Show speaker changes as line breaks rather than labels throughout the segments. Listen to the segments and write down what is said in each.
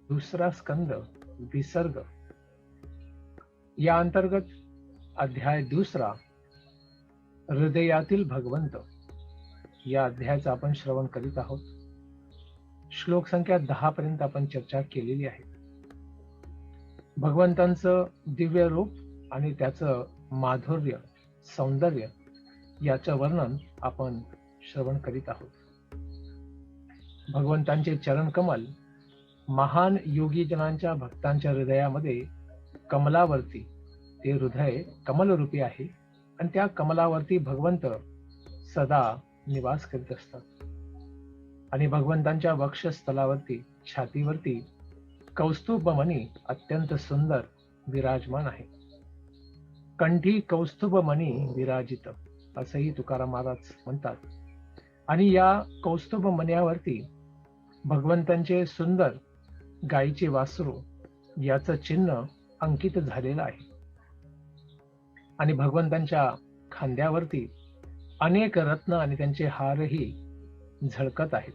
दुसरा स्कंद विसर्ग या अंतर्गत अध्याय दुसरा हृदयातील भगवंत या अध्यायाचं आपण श्रवण करीत आहोत. श्लोक संख्या 10 पर्यंत आपण चर्चा केलेली आहे. भगवंतांचं दिव्य रूप आणि त्याचं माधुर्य सौंदर्य याचं वर्णन आपण श्रवण करीत आहोत. भगवंतांचे चरण कमल महान योगीजनांच्या भक्तांच्या हृदयामध्ये कमलावरती ते हृदय कमलरूपी आहे आणि त्या कमलावरती भगवंत सदा निवास करीत असतात. आणि भगवंतांच्या वक्षस्थलावरती छातीवरती कौस्तुभमणी अत्यंत सुंदर विराजमान आहे. कंठी कौस्तुभमणी विराजित असंही तुकाराम महाराज म्हणतात. आणि या कौस्तुभमण्यावरती भगवंतांचे सुंदर गायीचे वासरू याचं चिन्ह अंकित झालेलं आहे. आणि भगवंतांच्या खांद्यावरती अनेक रत्न आणि त्यांचे हारही झळकत आहेत.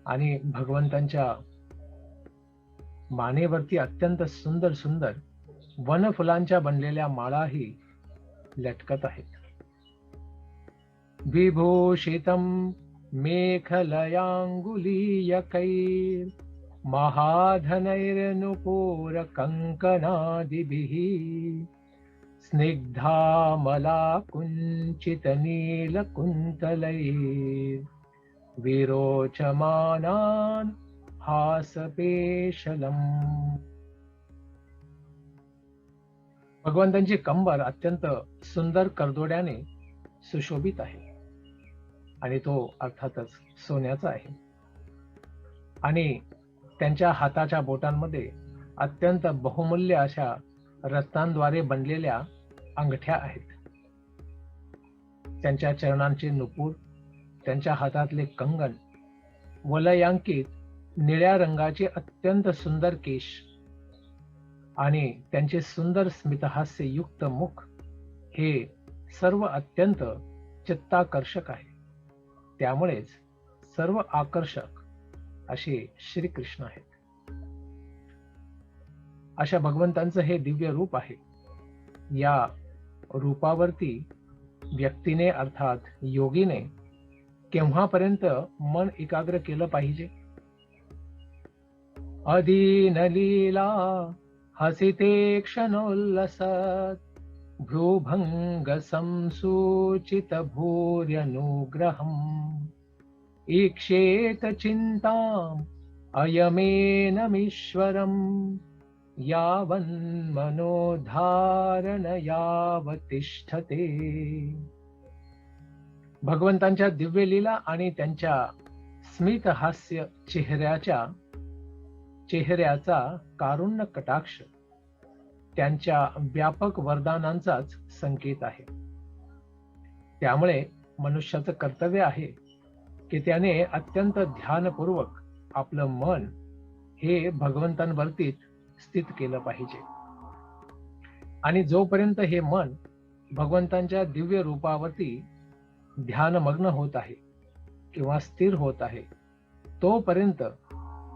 आणि भगवंतांच्या मानेवरती अत्यंत सुंदर सुंदर वनफुलांच्या बनलेल्या माळाही लटकत आहेत. विभूषितम मेखलयांगुलीयकैर् महाधनैर्नुपूर कंकणादिभिः स्निग्धामलाकुञ्चितनीलकुन्तलैर् विरोचमानान् हासपेशलम्. भगवंतांची कंबर अत्यंत सुंदर करदोड्याने सुशोभित आहे आणि तो अर्थातच सोन्याचा आहे. आणि त्यांच्या हाताच्या बोटांमध्ये अत्यंत बहुमूल्य अशा रत्नांद्वारे बनलेल्या अंगठ्या आहेत. त्यांच्या चरणांचे नुपूर, त्यांच्या हातातले कंगन, वलयांकित निळ्या रंगाचे अत्यंत सुंदर केश आणि त्यांचे सुंदर स्मितहास्य युक्त मुख हे सर्व अत्यंत चित्ताकर्षक आहे. त्यामुळेच सर्व आकर्षक असे श्रीकृष्ण आहेत. अशा भगवंतांचं हे दिव्य रूप आहे. या रूपावरती व्यक्तीने अर्थात योगीने केव्हापर्यंत मन एकाग्र केलं पाहिजे? अदीनलीला हसिते क्षणोल्लसत् भ्रूभंग संसूचित भूर्यनुग्रहम् ईक्षेत चिंताम् अयमेनमीश्वरम् यावन्मनोधारण यावतिष्ठते. भगवंतांच्या दिव्य लीला आणि त्यांच्या स्मित हास्य चेहऱ्याचा कारुण्य कटाक्ष त्यांच्या व्यापक वरदानांचाच संकेत आहे. त्यामुळे मनुष्याचं कर्तव्य आहे की त्याने अत्यंत ध्यानपूर्वक आपलं मन हे भगवंतांवरती स्थित केलं पाहिजे. आणि जोपर्यंत हे मन भगवंतांच्या दिव्य रूपावरती ध्यानमग्न होत आहे किंवा स्थिर होत आहे तोपर्यंत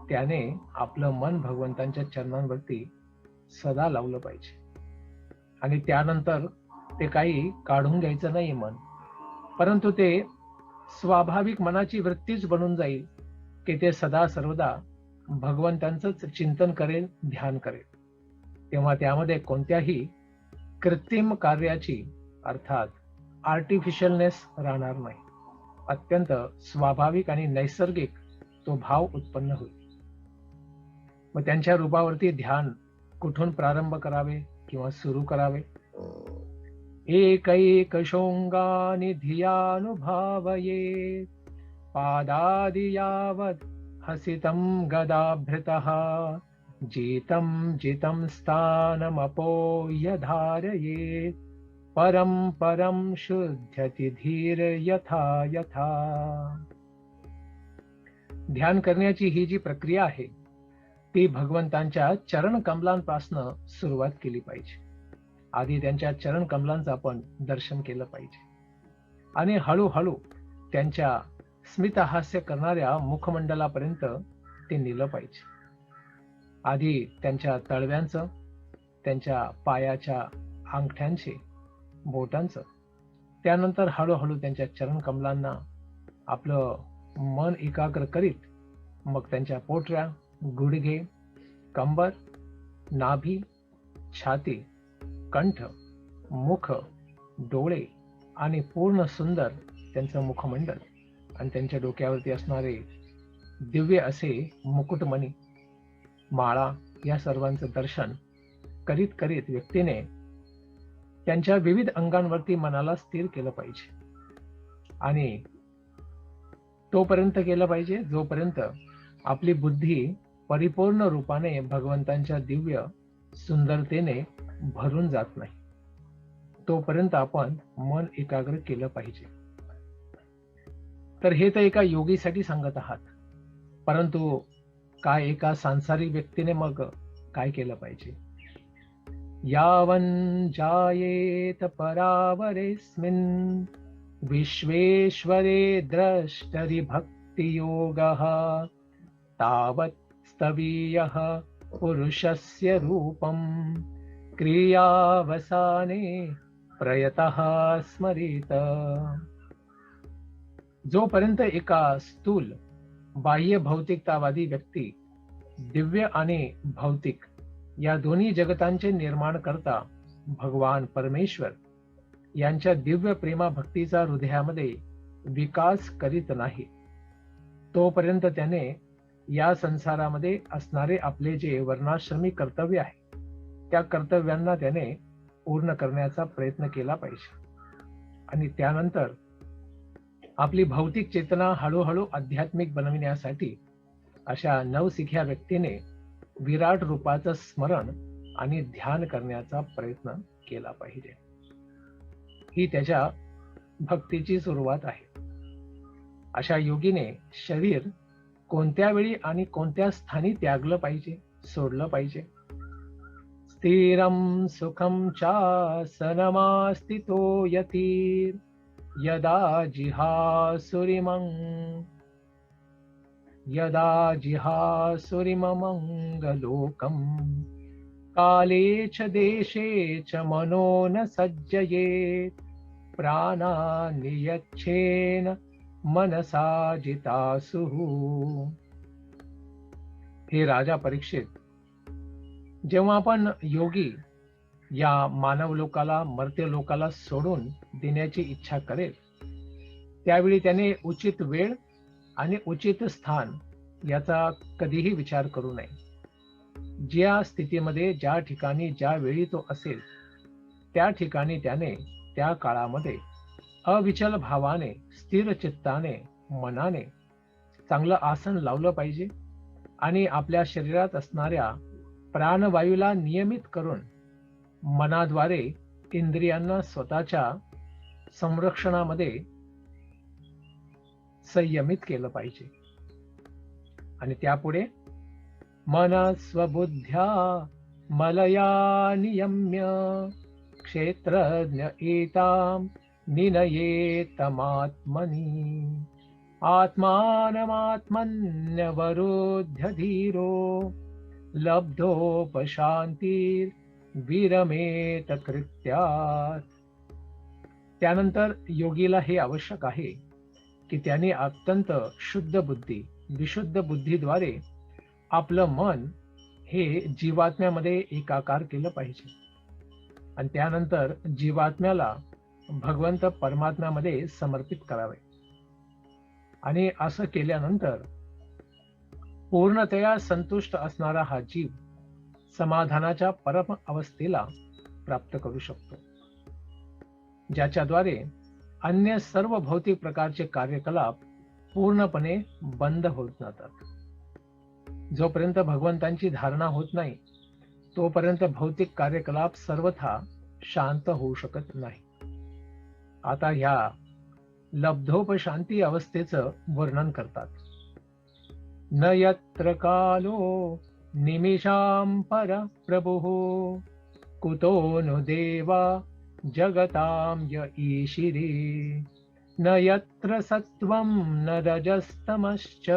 त्याने आपलं मन भगवंतांच्या चरणांवरती सदा लावलं पाहिजे. आणि त्यानंतर ते काही काढून घ्यायचं नाही मन, परंतु ते स्वाभाविक मनाची वृत्तीच बनून जाईल की ते सदा सर्वदा भगवंतांचंच चिंतन करेल, ध्यान करेल. तेव्हा त्यामध्ये कोणत्याही कृत्रिम कार्याची अर्थात आर्टिफिशियलनेस राहणार नाही. अत्यंत स्वाभाविक आणि नैसर्गिक तो भाव उत्पन्न होईल. मग त्यांच्या रूपावरती ध्यान कुठून प्रारंभ करावे किंवा सुरू करावे? एकैकशोंगानि धियानुभावये पादादि यावत् हसितं गदाभृतः जितं जितं स्थानमपोह्य धारये परं परं शुध्यति धीर यथा यथा. ध्यान करण्याची ही जी प्रक्रिया आहे ती भगवंतांच्या चरण कमलांपासून सुरुवात केली पाहिजे. आधी त्यांच्या चरण कमलांचं आपण दर्शन केलं पाहिजे आणि हळूहळू त्यांच्या स्मितहास्य करणाऱ्या मुखमंडलापर्यंत ते नेलं पाहिजे. आधी त्यांच्या तळव्यांचं, त्यांच्या पायाच्या अंगठ्यांचे, बोटांचं, त्यानंतर हळूहळू त्यांच्या चरणकमलांना आपलं मन एकाग्र करीत मग त्यांच्या पोटऱ्या, गुडघे, कंबर, नाभी, छाती, कंठ, मुख, डोळे आणि पूर्ण सुंदर त्यांचं मुखमंडल आणि त्यांच्या डोक्यावरती असणारे दिव्य असे मुकुटमणी, माळा या सर्वांचं दर्शन करीत करीत व्यक्तीने त्यांच्या विविध अंगांवरती मनाला स्थिर केलं पाहिजे. आणि तोपर्यंत केलं पाहिजे जोपर्यंत आपली बुद्धी परिपूर्ण रूपाने भगवंतांच्या दिव्य सुंदरतेने भरून जात नाही, तोपर्यंत आपण मन एकाग्र केलं पाहिजे. तर हे तर एका योगीसाठी सांगत आहात, परंतु काय एका सांसारिक व्यक्तीने मग काय केलं पाहिजे? यावन् जायेत परावरेस्मिन् विश्वेश्वरे द्रष्टरि भक्तियोगः तावत् स्तवीयः पुरुषस्य रूपं क्रियावसाने प्रयतः स्मरेत. जोपर्यंत एका स्थूल बाह्य भौतिकतावादी व्यक्ती दिव्य आणि भौतिक या दोन्ही जगतांचे निर्माण करता भगवान परमेश्वर यांच्या दिव्य प्रेमा भक्तीचा हृदयामध्ये विकास करीत नाही, तोपर्यंत त्याने या संसारामध्ये असणारे आपले जे वर्णाश्रमी कर्तव्य आहे त्या कर्तव्यांना त्याने पूर्ण करण्याचा प्रयत्न केला पाहिजे. आणि त्यानंतर आपली भौतिक चेतना हळूहळू आध्यात्मिक बनविण्यासाठी अशा नवशिख्या व्यक्तीने विराट रूपाचं स्मरण आणि ध्यान करण्याचा प्रयत्न केला पाहिजे. ही त्याच्या भक्तीची सुरुवात आहे. अशा योगीने शरीर कोणत्या वेळी आणि कोणत्या स्थानी त्यागलं पाहिजे, सोडलं पाहिजे? स्थिरं सुखं चासनमास्थितो यतीर यदा जिहासुरिममंगलोकं काले च देशे च मनो न सज्जयेत प्राणानियच्छेन मनसा जितासुः. हे राजा परीक्षित, जेव्हा आपण योगी या मानव लोकाला, मर्त्य लोकाला सोडून देण्याची इच्छा करेल, त्यावेळी त्याने उचित वेळ आणि उचित स्थान याचा कधीही विचार करू नये. ज्या स्थितीमध्ये, ज्या ठिकाणी, ज्या वेळी तो असेल त्या ठिकाणी त्याने त्या काळामध्ये अविचल भावाने, स्थिर चित्ताने, मनाने चांगलं आसन लावलं पाहिजे आणि आपल्या शरीरात असणाऱ्या प्राणवायूला नियमित करून मनाद्वारे इंद्रियांना स्वतःच्या संरक्षणामध्ये संयमित केलं पाहिजे. आणि त्यापुढे मनस्वबुद्ध्या मलया नियम्य क्षेत्रज्ञ एतां निनयेतमात्मनि आत्मानमात्मन्यवरोध्य धीरो लब्धोपशांतिर्विरमेत कृत्यात्. त्यानंतर योगीला हे आवश्यक आहे की त्याने अत्यंत शुद्ध बुद्धी, विशुद्ध बुद्धीद्वारे आपलं मन हे जीवात्म्यामध्ये एकाकार केलं पाहिजे आणि त्यानंतर जीवात्म्याला भगवंत परमात्म्यामध्ये समर्पित करावे. आणि असं केल्यानंतर पूर्णतया संतुष्ट असणारा हा जीव समाधानाच्या परम अवस्थेला प्राप्त करू शकतो, ज्याच्याद्वारे अन्य सर्व भौतिक प्रकारचे कार्यकलाप पूर्णपणे बंद होत जातात. जोपर्यंत भगवंतांची धारणा होत नाही तोपर्यंत भौतिक कार्यकलाप सर्वथा शांत होऊ शकत नाही. आता ह्या लब्धोपशांती अवस्थेचं वर्णन करतात. न यत्र कालो निमिषां पर प्रभुः कुतो नु देवा जगतां य ईशिरे न यत्र सत्वं न रजस्तमश्च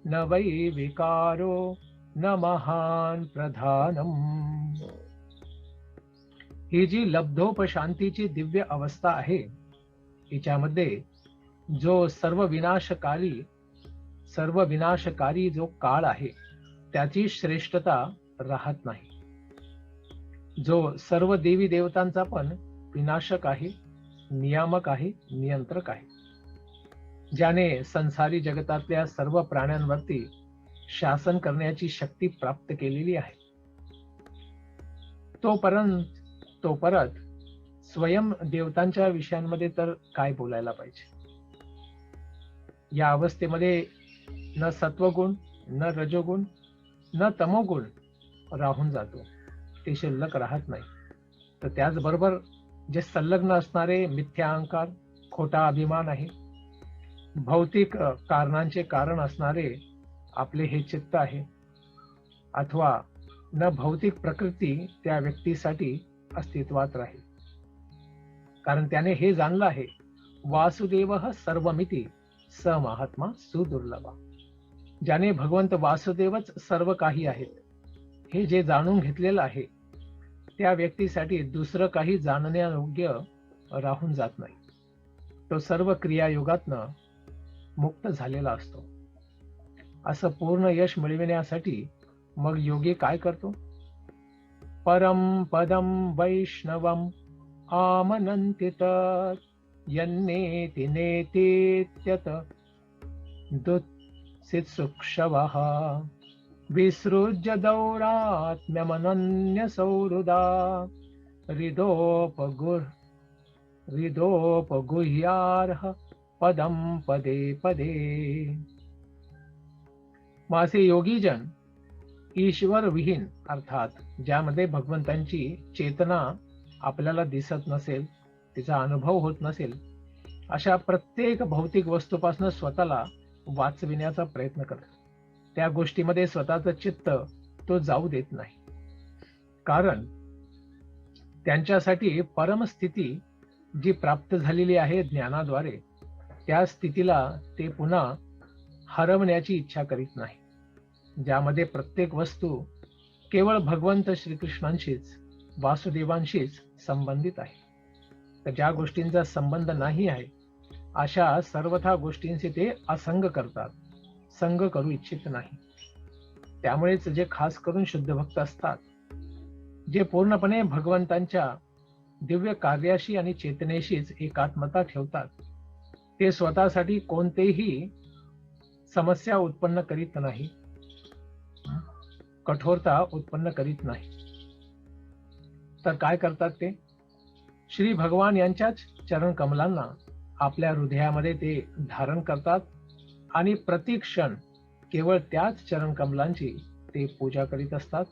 न वै विकारो न महान प्रधानम. ही जी लब्धोपशांतीची दिव्य अवस्था आहे, हिच्यामध्ये जो सर्व विनाशकारी जो काळ आहे, त्याची श्रेष्ठता राहत नाही. जो सर्व देवी देवतांचा पण विनाशक आहे, नियामक आहे, नियंत्रक आहे, ज्याने संसारी जगतातल्या सर्व प्राण्यांवरती शासन करण्याची शक्ती प्राप्त केलेली आहे. तो परत स्वयं देवतांच्या विषयांमध्ये तर काय बोलायला पाहिजे. या अवस्थेमध्ये न सत्वगुण, न रजोगुण, न तमोगुण राहून जातो, ते शिल्लक राहत नाही. तर त्याचबरोबर जे संलग्न असणारे मिथ्या अहंकार, खोटा अभिमान आहे, भौतिक कारणांचे कारण असणारे आपले हे चित्त आहे, अथवा न भौतिक प्रकृती त्या व्यक्तीसाठी अस्तित्वात राहील. कारण त्याने हे जाणलं आहे, वासुदेव सर्वमिती स महात्मा सुदुर्लभा. ज्याने भगवंत वासुदेवच सर्व काही आहेत हे जे जाणून घेतलेलं आहे, त्या व्यक्तीसाठी दुसरं काही जाणण्यायोग्य राहून जात नाही. तो सर्व क्रियायोगातनं मुक्त झालेला असतो. असं पूर्ण यश मिळविण्यासाठी मग योगी काय करतो? परम पदम वैष्णवम आमनन्ति तत् यन्नेति नेतीत्यत दुत्सित्सुक्षवः विसृज्य दौरात्म्यमनन्य सौहृदा हृदोपगुह्यार्ह पदम पदे पदे. मासे योगीजन ईश्वर विहीन, अर्थात ज्यामध्ये भगवंतांची चेतना आपल्याला दिसत नसेल, तिचा अनुभव होत नसेल, अशा प्रत्येक भौतिक वस्तूपासून स्वतःला वाचविण्याचा प्रयत्न करतो. त्या गोष्टीमध्ये स्वतःचं चित्त तो जाऊ देत नाही. कारण त्यांच्यासाठी परमस्थिती जी प्राप्त झालेली आहे ज्ञानाद्वारे, त्या स्थितीला ते पुन्हा हरवण्याची इच्छा करीत नाही, ज्यामध्ये प्रत्येक वस्तू केवळ भगवंत श्रीकृष्णांशीच, वासुदेवांशीच संबंधित आहे. तर ज्या गोष्टींचा संबंध नाही आहे, अशा सर्वथा गोष्टींचे ते असंग करतात, संग करू इच्छित नाही. त्यामुळेच जे खास करून शुद्ध भक्त असतात, जे पूर्णपणे भगवंतांच्या दिव्य कार्याशी आणि चेतनेशीच एकात्मता ठेवतात, ते स्वतःसाठी कोणतेही समस्या उत्पन्न करीत नाही, कठोरता उत्पन्न करीत नाही. तर काय करतात ते? श्री भगवान यांच्याच चरण कमलांना आपल्या हृदयामध्ये ते धारण करतात आणि प्रतिक्षण केवळ त्याच चरण कमलांची ते पूजा करीत असतात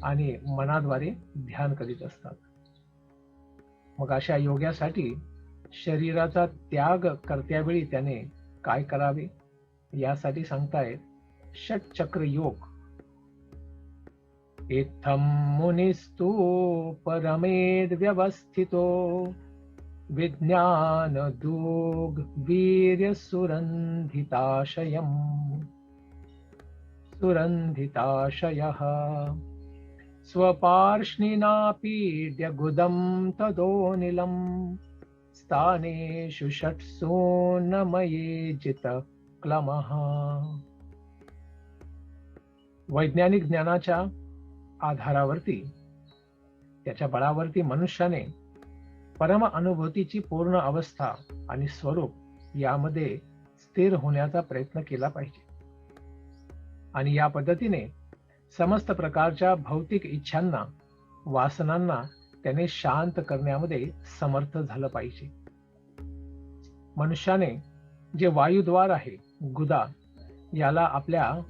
आणि मनाद्वारे ध्यान करीत असतात. मग अशा योग्यासाठी शरीराचा त्याग करत्यावेळी त्याने काय करावे, यासाठी सांगतायत षटचक्र योग. इत्थं मुनिस्तु परमेद व्यवस्थितो विज्ञान दुग वीर्य सुरंधिताशयः स्वपार्ष्णिनापीड्य गुदं तदोनिलं स्थानेषु षट्सु नमये जित क्लमः. वैज्ञानिक ज्ञानाच्या आधारावरती, त्याच्या बळावरती मनुष्याने परम अनुभूतीची पूर्ण अवस्था आणि स्वरूप यामध्ये स्थिर होण्याचा प्रयत्न केला पाहिजे. आणि या पद्धतीने समस्त प्रकारच्या भौतिक इच्छांना, वासनांना त्याने शांत करण्यामध्ये समर्थ झालं पाहिजे. मनुष्याने जे वायुद्वार आहे, गुदा, याला आपल्या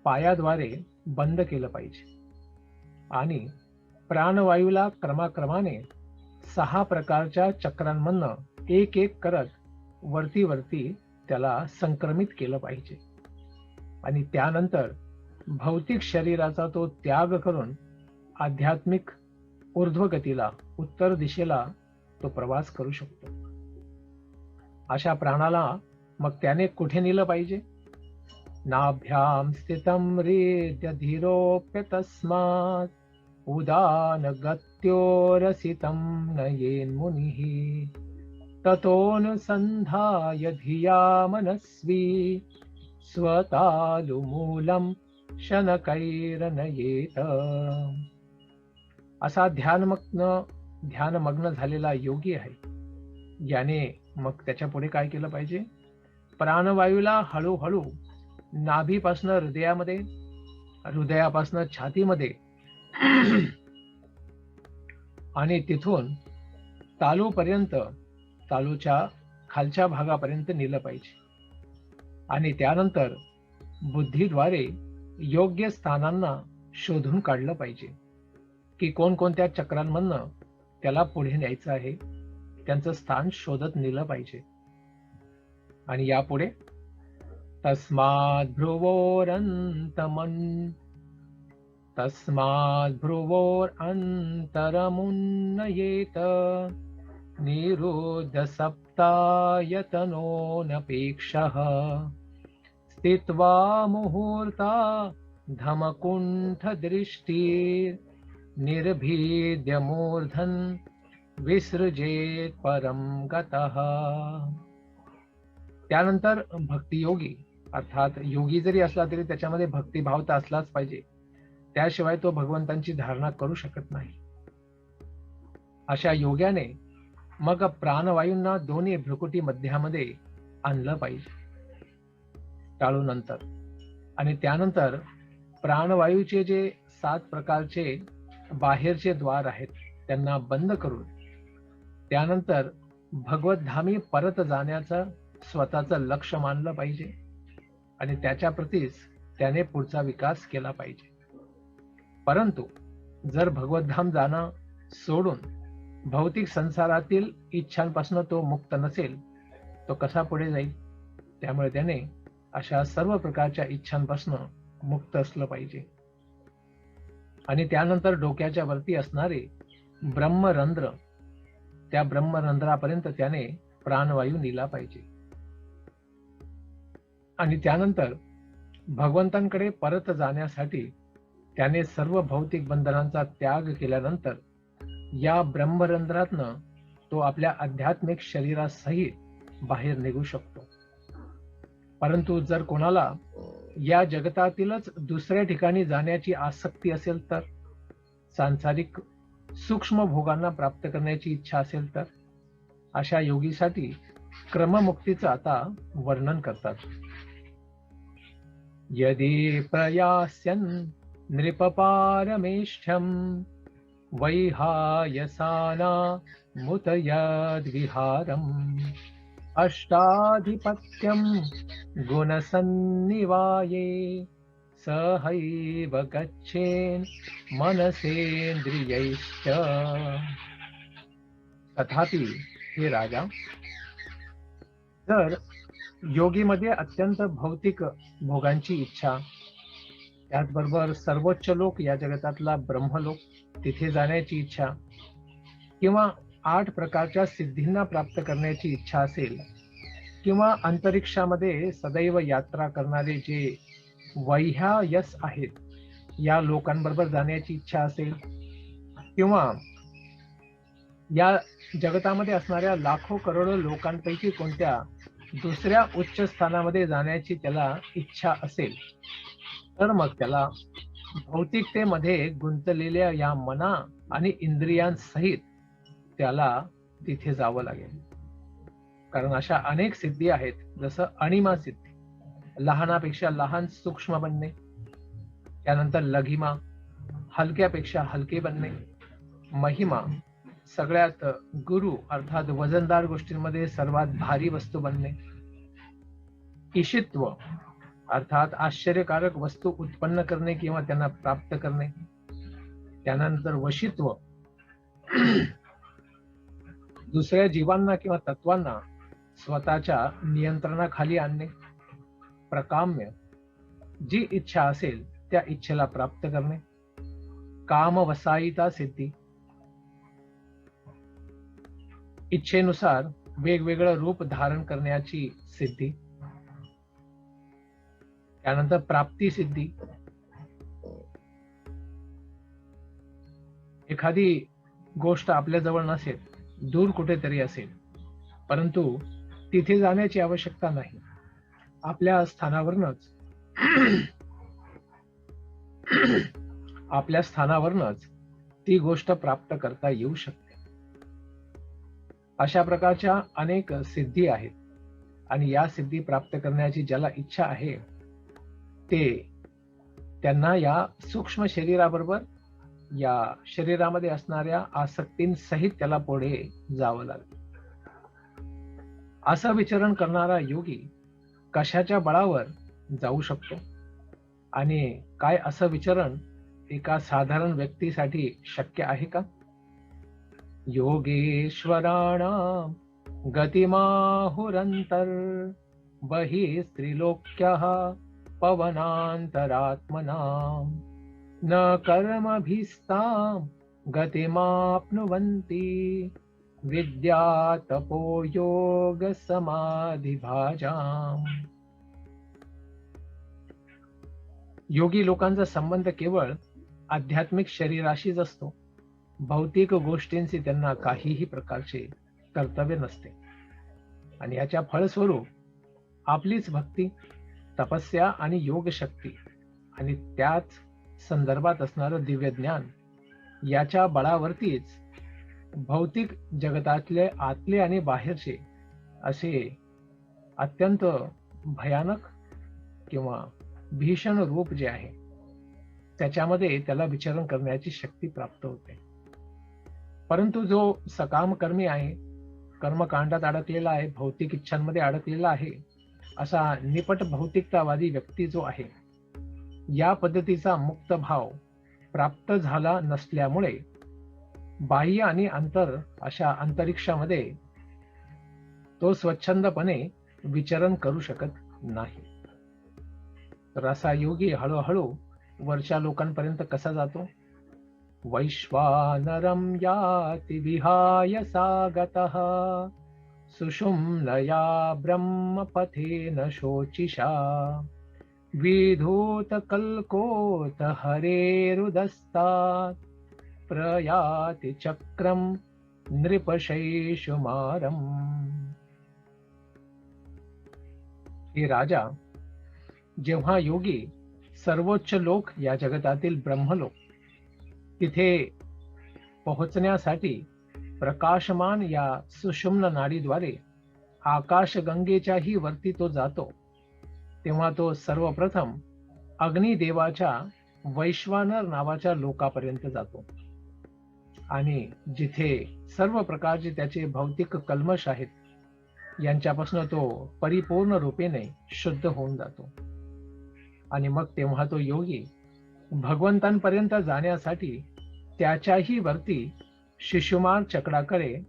पायाद्वारे बंद केलं पाहिजे आणि प्राणवायूला क्रमाक्रमाने 6 प्रकारच्या चक्रांमधनं एक एक करत वरती वरती त्याला संक्रमित केलं पाहिजे. आणि त्यानंतर भौतिक शरीराचा तो त्याग करून आध्यात्मिक ऊर्ध्वगतीला, उत्तर दिशेला तो प्रवास करू शकतो. अशा प्राणाला मग त्याने कुठे नेलं पाहिजे? नाभ्यां स्थितं हृद्य धीरोऽप्य तस्मात् उदानगत्योरसितं नयेन्मुनिः ततोऽनुसन्धाय धिया मनस्वी स्वतालुमूलं शनकैरनयेत. असा ध्यानमग्न झालेला योगी आहे. याने मग त्याच्या पुढे काय केलं पाहिजे? प्राणवायूला हळूहळू नाभीपासून हृदयामध्ये, हृदयापासून छातीमध्ये आणि तिथून तालूपर्यंत, तालूच्या खालच्या भागापर्यंत नेलं पाहिजे. आणि त्यानंतर बुद्धीद्वारे योग्य स्थानांना शोधून काढलं पाहिजे की कोणकोणत्या चक्रांमधनं त्याला पुढे न्यायचं आहे. त्यांचं स्थान शोधत नेलं पाहिजे. आणि यापुढे तस्माद् भ्रुवोरन्तरमुन्नयेत निरुद्ध सप्तायतनोऽनपेक्षः स्थित्वा मुहूर्ता धमकुण्ठदृष्टिर्निर्भीद्य मूर्धन् विसृजेत परम गतः. त्यानंतर भक्तियोगी, अर्थात योगी जरी असला तरी त्याच्यामध्ये भक्तिभाव तर असलाच पाहिजे. त्याशिवाय तो भगवंतांची धारणा करू शकत नाही. अशा योग्याने मग प्राणवायूंना दोन्ही भ्रुकुटी मध्यामध्ये आणलं पाहिजे, टाळूनंतर. आणि त्यानंतर प्राणवायूचे जे 7 प्रकारचे बाहेरचे द्वार आहेत त्यांना बंद करून त्यानंतर भगवतधामी परत जाण्याचं स्वतःचं लक्ष मानलं पाहिजे आणि त्याच्या प्रतीच त्याने पुढचा विकास केला पाहिजे. परंतु जर भगवतधाम जाणं सोडून भौतिक संसारातील इच्छांपासून तो मुक्त नसेल, तो कसा पुढे जाईल? त्यामुळे त्याने अशा सर्व प्रकारच्या इच्छांपासून मुक्त असलं पाहिजे. आणि त्यानंतर डोक्याच्या वरती असणारे ब्रह्मरंध्र, त्या ब्रह्मरंध्रापर्यंत त्याने प्राणवायू नेला पाहिजे. आणि त्यानंतर भगवंतांकडे परत जाण्यासाठी त्याने सर्व भौतिक बंधनांचा त्याग केल्यानंतर या ब्रह्मरंध्रातनं तो आपल्या आध्यात्मिक शरीरासहित बाहेर निघू शकतो. परंतु जर कोणाला या जगतातीलच दुसऱ्या ठिकाणी जाण्याची आसक्ती असेल तर, सांसारिक सूक्ष्म भोगांना प्राप्त करण्याची इच्छा असेल तर, अशा योगीसाठी क्रममुक्तीचं आता वर्णन करतात. यदि प्रयास्यन् नृपपारमेष्ठ्यं वैहायसाना मुतयद्विहारम् अष्टाधिपत्यं गुणसन्निवाये सहैव गच्छेन् मनसेन्द्रियैश्च. तथापि हे राजा, जर योगीमध्ये अत्यंत भौतिक भोगांची इच्छा, त्याचबरोबर सर्वोच्च लोक या जगतातला ब्रह्मलोक तिथे जाण्याची इच्छा, किंवा 8 प्रकारच्या सिद्धींना प्राप्त करण्याची इच्छा असेल, किंवा अंतरिक्षामध्ये सदैव यात्रा करणारे जे वैहायस आहेत या लोकांबरोबर जाण्याची इच्छा असेल, किंवा या जगतामध्ये असणाऱ्या लाखो करोडो लोकांपैकी कोणत्या दुसऱ्या उच्च स्थानामध्ये जाण्याची त्याला इच्छा असेल, तर मग त्याला भौतिकतेमध्ये गुंतलेल्या या मना आणि इंद्रियांसहित त्याला तिथे जावं लागेल. कारण अशा अनेक सिद्धी आहेत, जसं अणिमा सिद्धी, लहानापेक्षा लहान सूक्ष्म बनणे, त्यानंतर लघिमा, हलक्यापेक्षा हलके बनणे, महिमा, सगळ्यात गुरु अर्थात वजनदार गोष्टींमध्ये सर्वात भारी वस्तू बनणे, ईशित्व अर्थात आश्चर्यकारक वस्तू उत्पन्न करणे किंवा त्यांना प्राप्त करणे, त्यानंतर वशित्व दुसऱ्या जीवांना किंवा तत्वांना स्वतःच्या नियंत्रणाखाली आणणे, प्रकाम्य जी इच्छा असेल त्या इच्छेला प्राप्त करणे, कामवसायिता सिद्धी इच्छेनुसार वेगवेगळं रूप धारण करण्याची सिद्धी, त्यानंतर प्राप्ती सिद्धी. एखादी गोष्ट आपल्या जवळ नसेल, दूर कुठेतरी असेल, परंतु तिथे जाण्याची आवश्यकता नाही. आपल्या स्थानावरूनच आपल्या स्थानावरूनच ती गोष्ट प्राप्त करता येऊ शकते. अशा प्रकारच्या अनेक सिद्धी आहेत आणि या सिद्धी प्राप्त करण्याची ज्याला इच्छा आहे त्यांना या सूक्ष्म शरीराबरोबर या शरीरामध्ये असणाऱ्या आसक्तींसहित त्याला पुढे जावं लागेल. असं विचरण करणारा योगी कशाच्या बळावर जाऊ शकतो आणि काय असं विचरण एका साधारण व्यक्तीसाठी शक्य आहे का? योगेश्वराणां गतिमाहुरंतर बहिः त्रिलोक्यः पवनान्तरात्मनां न कर्मभिस्तां गतिमाप्नुवन्ति विद्या तपो योग समाधिभाजाम्. योगी लोकांचा संबंध केवळ आध्यात्मिक शरीराशीच असतो. भौतिक गोष्टींशी त्यांना काहीही प्रकारचे कर्तव्य नसते आणि याच्या फळस्वरूप आपलीच भक्ती, तपस्या आणि योग शक्ती आणि त्याच संदर्भात असणारं दिव्य ज्ञान याच्या बळावरतीच भौतिक जगतातले आतले आणि बाहेरचे असे अत्यंत भयानक किंवा भीषण रूप जे आहे त्याच्यामध्ये त्याला विचरण करण्याची शक्ती प्राप्त होते. परंतु जो सकाम कर्मी आहे, कर्मकांडात अडकलेला आहे, भौतिक इच्छांमध्ये अडकलेला आहे, असा निपट भौतिकतावादी व्यक्ती जो आहे, या पद्धतीचा मुक्त भाव प्राप्त झाला नसल्यामुळे बाह्य आणि अंतर अशा अंतरिक्षामध्ये तो स्वच्छंदपणे विचरण करू शकत नाही. तर असा योगी हळूहळू वरच्या लोकांपर्यंत कसा जातो? वैश्वानरं याति विहाय सागतः सुषुम्नया ब्रह्मपथेन शोचिषा विधूतकल्कोत हरेरुदस्तात् प्रयाति चक्रं नृपशैशुमारम्. हे राजा, जेव्हा योगी सर्वोच्च लोक या जगतातील ब्रह्मलोक तिथे पोहोचण्यासाठी प्रकाशमान या सुषुम्न नाडीद्वारे आकाशगंगेच्याही वरती तो जातो, तेव्हा तो सर्वप्रथम अग्निदेवाच्या वैश्वानर नावाच्या लोकापर्यंत जातो आणि जिथे सर्व प्रकारचे त्याचे भौतिक कल्मश आहेत यांच्यापासून तो परिपूर्ण रूपेने शुद्ध होऊन जातो. आणि मग तेव्हा तो योगी भगवंतांपर्यंत जाण्यासाठी त्याच्याही वरती शिशुमार चक्राकडे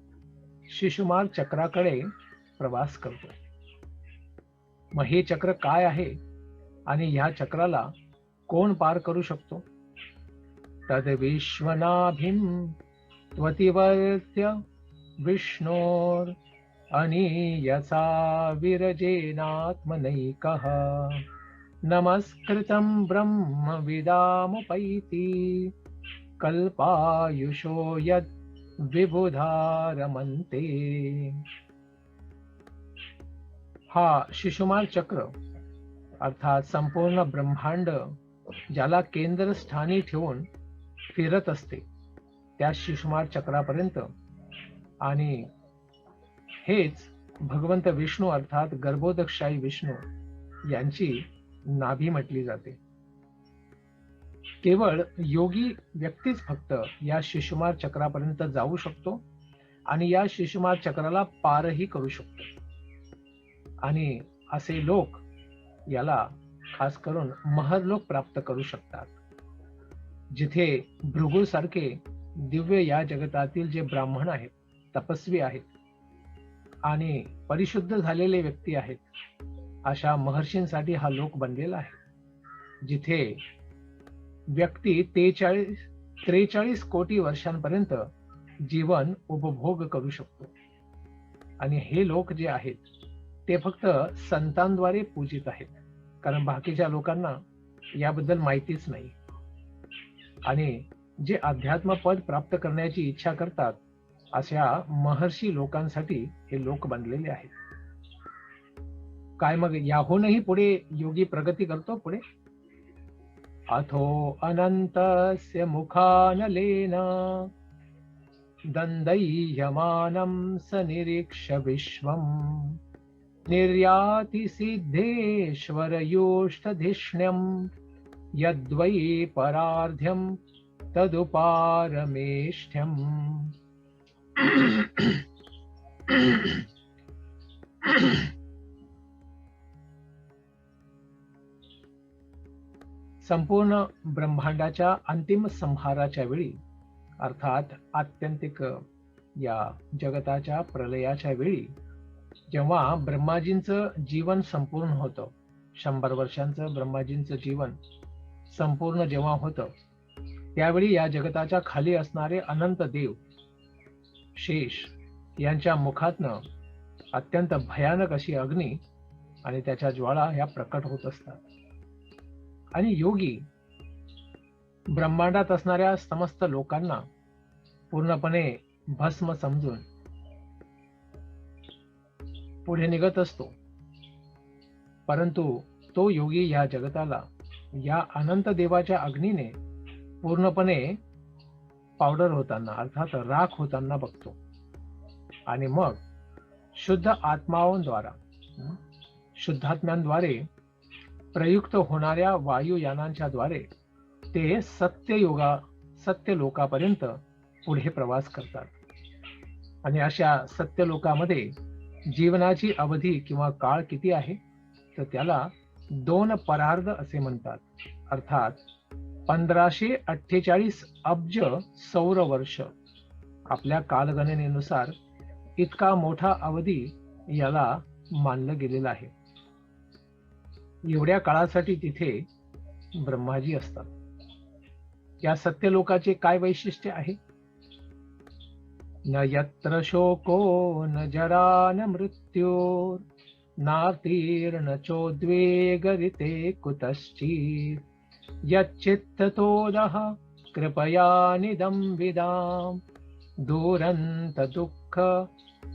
प्रवास करतो. मग हे चक्र काय आहे आणि ह्या चक्राला कोण पार करू शकतो? तद विश्वनाभिं त्वतिवर्त्य विष्णोर अनीयसा विरजेनात्मनैकः नमस्कृतं ब्रह्मविदामुपैति कल्पायुषो यद् विबुधा रमन्ते. हा शिशुमार चक्र अर्थात संपूर्ण ब्रह्मांड ज्याला केंद्रस्थानी ठेवून फिरत असते त्या शिशुमार चक्रापर्यंत, आणि हेच भगवंत विष्णू अर्थात गर्भोदकशाही विष्णू यांची नाभी म्हटली जाते. केवळ योगी व्यक्तीच फक्त या शिशुमार चक्रापर्यंत जाऊ शकतो आणि या शिशुमार चक्राला पारही करू शकतो. आणि असे लोक याला खास करून महरलोक प्राप्त करू शकतात, जिथे भृगूसारखे दिव्य या जगतातील जे ब्राह्मण आहेत, तपस्वी आहेत आणि परिशुद्ध झालेले व्यक्ती आहेत, अशा महर्षींसाठी हा लोक बनलेला आहे, जिथे व्यक्ती 43 कोटी वर्षांपर्यंत जीवन उपभोग करू शकतो. आणि हे लोक जे आहेत ते फक्त संतांद्वारे पूजित आहेत, कारण बाकीच्या लोकांना याबद्दल माहितीच नाही. आणि जे अध्यात्म पद प्राप्त करण्याची इच्छा करतात अशा महर्षी लोकांसाठी हे लोक बनलेले आहेत. काय मग याहूनही पुढे योगी प्रगती करतो पुढे. अथो अनंतस्य मुखानलेन दंडय्यमानं स निरीक्ष्य विश्वम् निर्याति सिद्धेश्वरयोष्टधिष्ण्यं यद्वै परार्ध्यं तदुपारमेष्ठ्यम्. संपूर्ण ब्रह्मांडाच्या अंतिम संहाराच्या वेळी, अर्थात आत्यंतिक या जगताच्या प्रलयाच्या वेळी, जेव्हा ब्रह्माजींचं जीवन संपूर्ण होतं, 100 वर्षांचं ब्रह्माजींचं जीवन संपूर्ण जेव्हा होतं, त्यावेळी या जगताच्या खाली असणारे अनंत देव शेष यांच्या मुखातनं अत्यंत भयानक अशी अग्नी आणि त्याच्या ज्वाळा ह्या प्रकट होत असतात. आणि योगी ब्रह्मांडात असणाऱ्या समस्त लोकांना पूर्णपणे भस्म समजून पुढे निघत असतो. परंतु तो योगी या जगताला या अनंत देवाच्या अग्नीने पूर्णपणे पावडर होताना, अर्थात राख होताना बघतो. आणि मग शुद्ध आत्मांद्वारा, शुद्धात्म्यांद्वारे प्रयुक्त होणाऱ्या वायुयानांच्या द्वारे ते सत्य लोकापर्यंत पुढे प्रवास करतात. आणि अशा सत्य लोकामध्ये जीवनाची अवधी किंवा काळ किती आहे, तर त्याला 2 परार्ध असे म्हणतात. अर्थात 1548 अब्ज सौर वर्ष. आपल्या कालगणनेनुसार इतका मोठा अवधी याला मानलं गेलेला आहे. एवढ्या काळासाठी तिथे ब्रह्माजी असतात. या सत्यलोकाचे काय वैशिष्ट्य आहे? न यत्र शोको न जरा न मृत्युर नातीर्न चोद्वेगरिते कुतश्चित् यच्चित्ततोदः कृपया निदम्बिदां दुरंत दुःख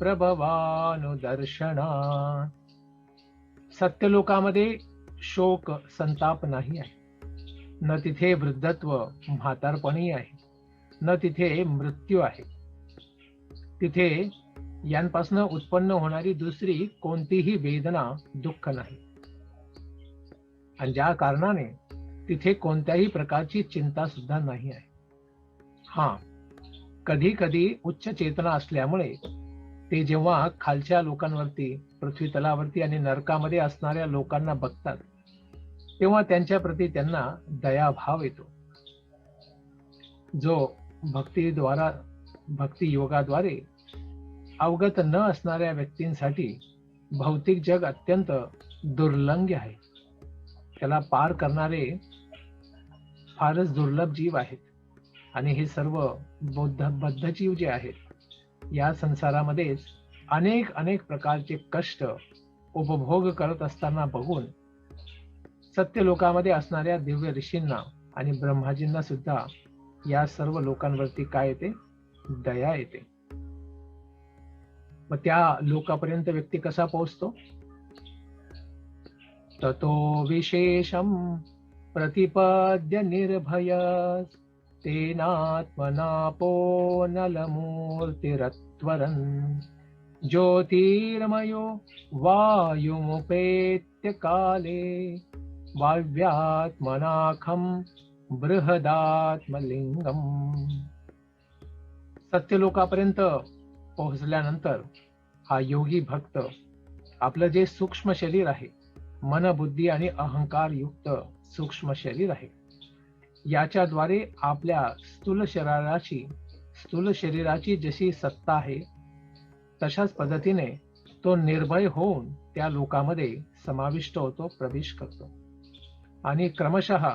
प्रभवानुदर्शनात्. सत्यलोकामध्ये शोक संताप नाही आहे, न तिथे वृद्धत्व म्हातारपणी आहे, न तिथे मृत्यू आहे. तिथे यांपासून उत्पन्न होणारी दुसरी कोणतीही वेदना, दुःख नाही. आणि ज्या कारणाने तिथे कोणत्याही प्रकारची चिंता सुद्धा नाही आहे. हा, कधी कधी उच्च चेतना असल्यामुळे ते जेव्हा खालच्या लोकांवरती, पृथ्वी तलावरती आणि नरकामध्ये असणाऱ्या लोकांना बघतात, तेव्हा त्यांच्या प्रती त्यांना दयाभाव येतो. जो भक्ती योगाद्वारे अवगत न असणाऱ्या व्यक्तींसाठी भौतिक जग अत्यंत दुर्लंघ्य आहे. त्याला पार करणारे फारच दुर्लभ जीव आहेत. आणि हे सर्व बद्ध जीव जे आहेत, या संसारामध्येच अनेक प्रकारचे कष्ट उपभोग करत असताना बघून सत्य लोकामध्ये असणाऱ्या दिव्य ऋषींना आणि ब्रह्माजींना सुद्धा या सर्व लोकांवरती काय येते? दया येते. मग त्या लोकापर्यंत व्यक्ती कसा पोहोचतो? ततो विशेषम प्रतिपद्य निर्भयस तेनात्मनापो नलमूर्तिरत्वरन् ज्योतिर्मयो वायुमुपेत्य काले वाव्यात्मनाखं बृहदात्मलिंगम. सत्यलोकापर्यंत पोहोचल्यानंतर हा योगी भक्त आपलं जे सूक्ष्म शरीर आहे, मन, बुद्धी आणि अहंकार युक्त सूक्ष्म शरीर आहे, याच्याद्वारे आपल्या स्थूल शरीराची जशी सत्ता आहे, तशाच पद्धतीने तो निर्भय होऊन त्या लोकामध्ये समाविष्ट होतो, प्रवेश करतो. आणि क्रमशः